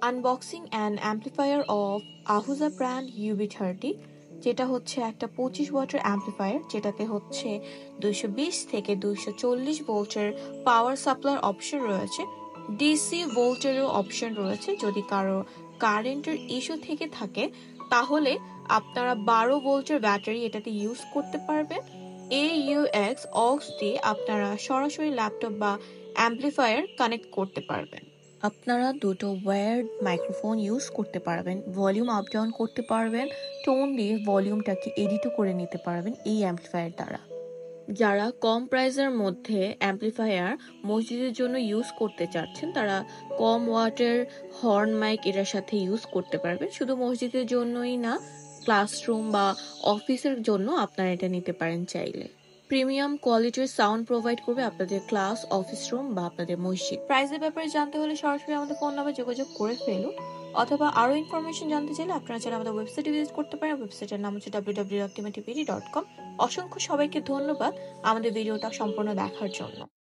Unboxing and amplifier of Ahuja brand UB30, যেটা হচ্ছে একটা 25 ওয়াটের অ্যাম্পলিফায়ার, যেটাতে হচ্ছে 220 থেকে 240 ভোল্টের পাওয়ার সাপ্লাই অপশন রয়েছে। ডিসি ভোল্টেরও অপশন রয়েছে। যদি কারো কারেন্টের ইস্যু থেকে থাকে তাহলে আপনারা 12 ভোল্টের ব্যাটারি এটাতে ইউজ করতে পারবেন। AUX অক্স দিয়ে আপনারা সরাসরি ল্যাপটপ বা অ্যাম্পলিফায়ার কানেক্ট করতে পারবেন। আপনারা দুটো ওয়্যার্ড মাইক্রোফোন ইউজ করতে পারবেন, ভলিউম আপ ডাউন করতে পারবেন, টোন দিয়ে ভলিউমটাকে এডিটও করে নিতে পারবেন এই অ্যাম্পলিফায়ার দ্বারা। যারা কম প্রাইসের মধ্যে অ্যাম্পলিফায়ার মসজিদের জন্য ইউজ করতে চাচ্ছেন, তারা কম ওয়াটের হর্ন মাইক এটার সাথে ইউজ করতে পারবেন। শুধু মসজিদের জন্যই না, ক্লাসরুম বা অফিসের জন্য আপনারা এটা নিতে পারেন চাইলে। প্রিমিয়াম কোয়ালিটির সাউন্ড প্রোভাইড করবে আপনাদের ক্লাস, অফিস রুম বা আপনাদের মসজিদ। প্রাইসের ব্যাপারে জানতে হলে সরাসরি আমাদের ফোন নাম্বার যোগাযোগ করে ফেলুন, অথবা আরো ইনফরমেশন জানতে চাইলে আপনারা চাইলে আমাদের ওয়েবসাইটে ভিজিট করতে পারেন। ওয়েবসাইটের নাম হচ্ছে www.timatipd.com। অসংখ্য সবাইকে ধন্যবাদ আমাদের ভিডিওটা সম্পূর্ণ দেখার জন্য।